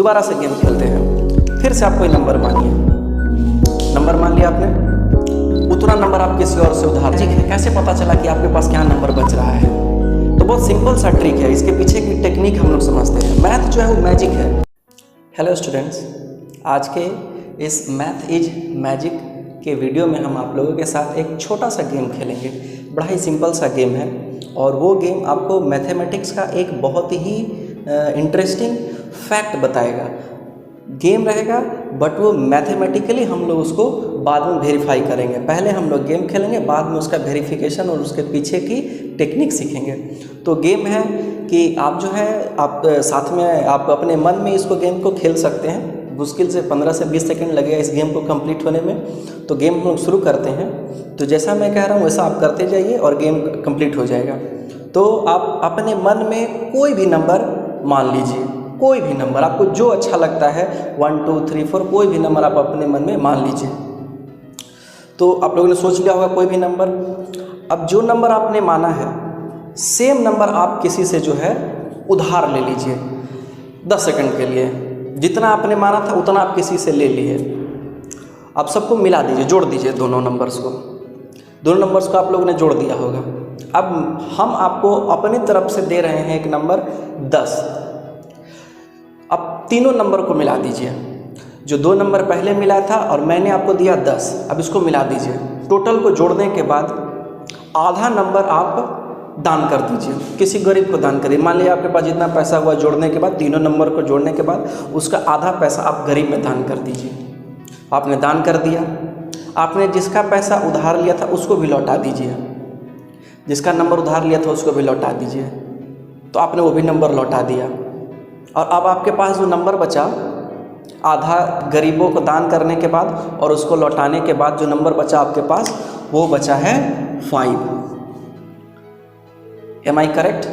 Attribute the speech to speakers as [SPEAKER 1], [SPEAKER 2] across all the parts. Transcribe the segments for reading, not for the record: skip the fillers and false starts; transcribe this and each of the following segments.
[SPEAKER 1] दोबारा से गेम खेलते हैं। फिर से आप कोई नंबर मानिए, नंबर मान लिया आपने, उतना नंबर आप किसी और से उधार ठीक है। कैसे पता चला कि आपके पास क्या नंबर बच रहा है? तो बहुत सिंपल सा ट्रिक है, इसके पीछे की टेक्निक हम लोग समझते हैं। मैथ जो है वो मैजिक है। हेलो स्टूडेंट्स, आज के इस मैथ इज मैजिक के वीडियो में हम आप लोगों के साथ एक छोटा सा गेम खेलेंगे। बड़ा ही सिंपल सा गेम है और वो गेम आपको मैथमेटिक्स का एक बहुत ही इंटरेस्टिंग फैक्ट बताएगा। गेम रहेगा बट वो मैथमेटिकली हम लोग उसको बाद में वेरीफाई करेंगे। पहले हम लोग गेम खेलेंगे, बाद में उसका वेरिफिकेशन और उसके पीछे की टेक्निक सीखेंगे। तो गेम है कि आप जो है आप साथ में आप अपने मन में इसको गेम को खेल सकते हैं। मुश्किल से 15 से 20 सेकंड लगेगा इस गेम को कंप्लीट होने में। तो गेम हम लोग शुरू करते हैं। तो जैसा मैं कह रहा हूँ वैसा आप करते जाइए और गेम कंप्लीट हो जाएगा। तो आप अपने मन में कोई भी नंबर मान लीजिए, कोई भी नंबर आपको जो अच्छा लगता है, 1 2 3 4 कोई भी नंबर आप अपने मन में मान लीजिए। तो आप लोगों ने सोच लिया होगा कोई भी नंबर। अब जो नंबर आपने माना है सेम नंबर आप किसी से जो है उधार ले लीजिए 10 सेकंड के लिए। जितना आपने माना था उतना आप किसी से ले लिए। आप सबको मिला दीजिए, जोड़ दीजिए दोनों नंबर्स को। दोनों नंबर्स को आप लोगों ने जोड़ दिया होगा। अब हम आपको अपनी तरफ से दे रहे हैं एक नंबर 10। अब तीनों नंबर को मिला दीजिए। जो 2 नंबर पहले मिला था और मैंने आपको दिया 10, अब इसको मिला दीजिए। टोटल को जोड़ने के बाद आधा नंबर आप दान कर दीजिए, किसी गरीब को दान करिए। मान लीजिए आपके पास जितना पैसा हुआ जोड़ने के बाद, तीनों नंबर को जोड़ने के बाद उसका आधा पैसा आप गरीब में दान कर दीजिए। आपने दान कर दिया। आपने जिसका पैसा उधार लिया था उसको भी लौटा दीजिए। जिसका नंबर उधार लिया था उसको भी लौटा दीजिए। तो आपने वो भी नंबर लौटा दिया। और अब आपके पास जो नंबर बचा, आधा गरीबों को दान करने के बाद और उसको लौटाने के बाद जो नंबर बचा आपके पास, वो बचा है 5। Am I correct?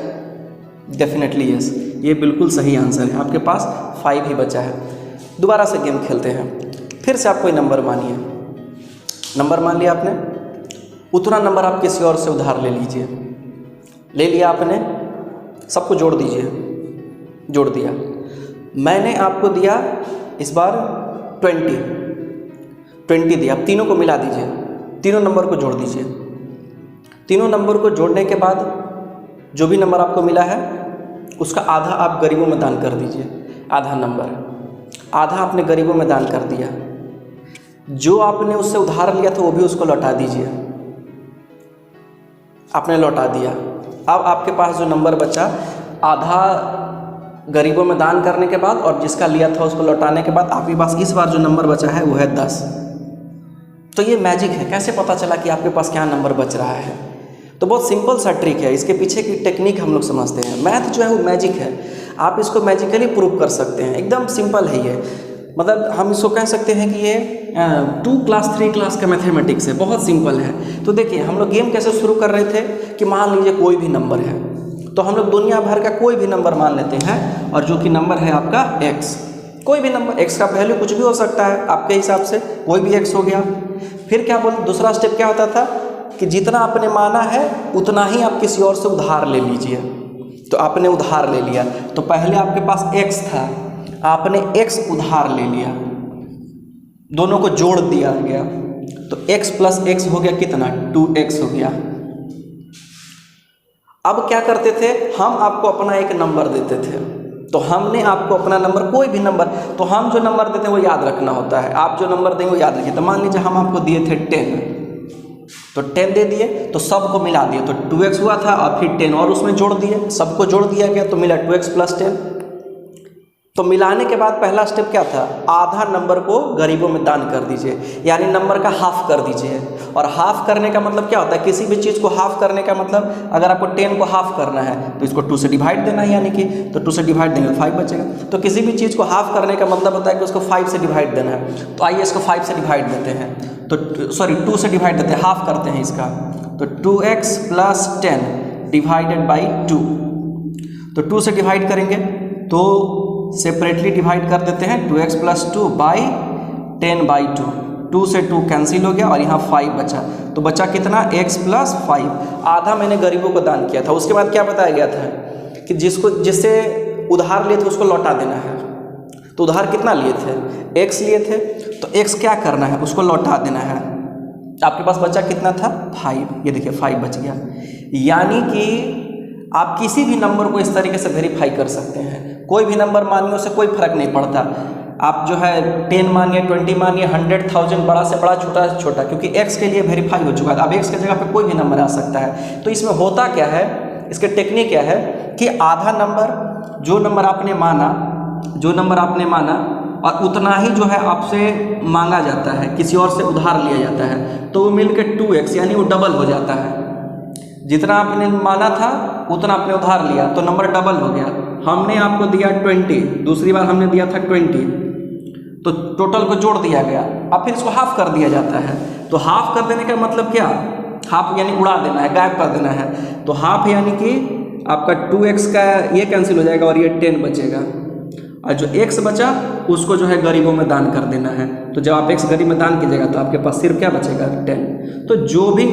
[SPEAKER 1] Definitely yes, ये बिल्कुल सही आंसर है। आपके पास 5 ही बचा है। दोबारा से गेम खेलते हैं। फिर से आप कोई नंबर मानिए, नंबर मान लिया आपने, उतना नंबर आप किसी और से उधार ले लीजिए। ले लिया आपने, सबको जोड़ दीजिए। जोड़ दिया। मैंने आपको दिया इस बार 20 दिया। अब तीनों को मिला दीजिए, तीनों नंबर को जोड़ दीजिए। तीनों नंबर को जोड़ने के बाद जो भी नंबर आपको मिला है उसका आधा आप गरीबों में दान कर दीजिए। आधा नंबर, आधा आपने गरीबों में दान कर दिया। जो आपने उससे उधार लिया था वो भी उसको लौटा दीजिए। आपने लौटा दिया। अब आपके पास जो नंबर बचा, आधा गरीबों में दान करने के बाद और जिसका लिया था उसको लौटाने के बाद आपके पास इस बार जो नंबर बचा है वो है 10। तो ये मैजिक है। कैसे पता चला कि आपके पास क्या नंबर बच रहा है? तो बहुत सिंपल सा ट्रिक है, इसके पीछे की टेक्निक हम लोग समझते हैं। मैथ जो है वो मैजिक है। आप इसको मैजिकली प्रूव कर सकते हैं। एकदम सिंपल है ये। मतलब हम इसको कह सकते हैं कि ये 2 क्लास 3 क्लास का मैथमेटिक्स है। बहुत सिंपल है। तो देखिए हम लोग गेम कैसे शुरू कर रहे थे कि मान लीजिए कोई भी नंबर है, तो हम लोग दुनिया भर का कोई भी नंबर मान लेते हैं और जो कि नंबर है आपका x। कोई भी नंबर, x का वैल्यू कुछ भी हो सकता है आपके हिसाब से, कोई भी x हो गया। फिर क्या बोलते, दूसरा स्टेप क्या होता था कि जितना आपने माना है उतना ही आप किसी और से उधार ले लीजिए। तो आपने उधार ले लिया, तो पहले आपके पास x था, आपने x उधार ले लिया, दोनों को जोड़ दिया गया, तो x प्लस x हो गया कितना, 2x हो गया। अब क्या करते थे, हम आपको अपना एक नंबर देते थे। तो हमने आपको अपना नंबर, कोई भी नंबर, तो हम जो नंबर देते हैं वो याद रखना होता है। आप जो नंबर देंगे वो याद रखिए। तो मान लीजिए हम आपको दिए थे 10, तो 10 दे दिए, तो सबको मिला दिए, तो 2x हुआ था और फिर 10 और उसमें जोड़ दिए, सबको जोड़ दिया गया तो मिला 2x प्लस 10। तो मिलाने के बाद पहला स्टेप क्या था, आधा नंबर को गरीबों में दान कर दीजिए, यानी नंबर का हाफ कर दीजिए। और हाफ करने का मतलब क्या होता है, किसी भी चीज़ को हाफ करने का मतलब, अगर आपको 10 को हाफ करना है तो इसको 2 से डिवाइड देना है, यानी कि तो 2 से डिवाइड देंगे तो 5 बचेगा। तो किसी भी चीज़ को हाफ करने का मतलब होता है कि उसको 5 से डिवाइड देना है। तो आइए इसको 5 से डिवाइड देते हैं, तो सॉरी 2 से डिवाइड देते हैं, हाफ करते हैं इसका। तो 2x प्लस 10 डिवाइडेड बाई 2। तो 2 से डिवाइड करेंगे तो सेपरेटली डिवाइड कर देते हैं, 2x प्लस 2 बाई 10 बाई 2। 2 से 2 कैंसिल हो गया और यहाँ 5 बचा। तो बचा कितना, x प्लस 5। आधा मैंने गरीबों को दान किया था। उसके बाद क्या बताया गया था कि जिससे उधार लिए थे उसको लौटा देना है। तो उधार कितना लिए थे, x लिए थे, तो x क्या करना है, उसको लौटा देना है। आपके पास बचा कितना था 5, ये देखिए 5 बच गया। यानी कि आप किसी भी नंबर को इस तरीके से वेरीफाई कर सकते हैं। कोई भी नंबर मानिए, उससे कोई फर्क नहीं पड़ता। आप जो है 10 मानिए, 20 मानिए, 100,000, बड़ा से बड़ा, छोटा से छोटा, क्योंकि x के लिए वेरीफाई हो चुका है। अब x की जगह पे कोई भी नंबर आ सकता है। तो इसमें होता क्या है, इसके टेक्निक क्या है कि आधा नंबर जो नंबर आपने माना और उतना ही जो है आपसे मांगा जाता है, किसी और से उधार लिया जाता है, तो वो मिलकर 2x यानी वो डबल हो जाता है। जितना आपने माना था उतना आपने उधार लिया तो नंबर डबल हो गया। हमने आपको दिया 20, दूसरी बार हमने दिया था 20, तो टोटल को जोड़ दिया गया। अब फिर इसको हाफ कर दिया जाता है। तो हाफ कर देने का मतलब क्या, हाफ यानी उड़ा देना है, गायब कर देना है। तो हाफ यानी कि आपका 2x का ये कैंसिल हो जाएगा और ये 10 बचेगा, और जो x बचा उसको जो है गरीबों में दान कर देना है। तो जब आप x गरीब में दान कीजिएगा तो आपके पास सिर्फ क्या बचेगा 10। तो जो भी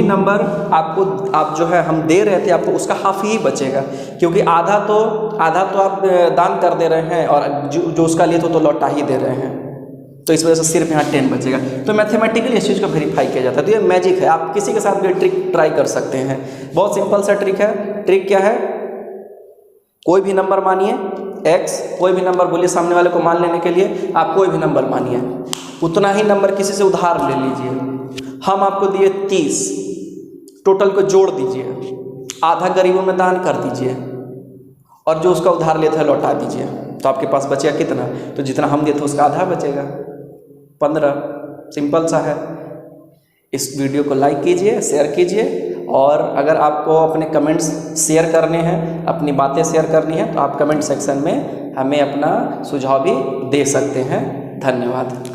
[SPEAKER 1] नंबर आपको आप जो है हम दे रहे थे आपको, उसका हाफ ही बचेगा, क्योंकि आधा तो आप दान कर दे रहे हैं और जो उसका लिए तो लौटा ही दे रहे हैं। तो इस वजह से सिर्फ यहाँ 10 बचेगा। तो मैथमेटिकली इस चीज़ को वेरीफाई किया जाता है। तो ये मैजिक है, आप किसी के साथ भी ट्रिक ट्राई कर सकते हैं। बहुत सिंपल सा ट्रिक है। ट्रिक क्या है, कोई भी नंबर मानिए x, कोई भी नंबर बोलिए सामने वाले को मान लेने के लिए, आप कोई भी नंबर मानिए, उतना ही नंबर किसी से उधार ले लीजिए। हम आपको दिए 30, टोटल को जोड़ दीजिए, आधा गरीबों में दान कर दीजिए और जो उसका उधार लिया था लौटा दीजिए। तो आपके पास बचेगा कितना, तो जितना हम दिए थे उसका आधा बचेगा, 15। सिंपल सा है। इस वीडियो को लाइक कीजिए, शेयर कीजिए, और अगर आपको अपने कमेंट्स शेयर करने हैं, अपनी बातें शेयर करनी है, तो आप कमेंट सेक्शन में हमें अपना सुझाव भी दे सकते हैं। धन्यवाद।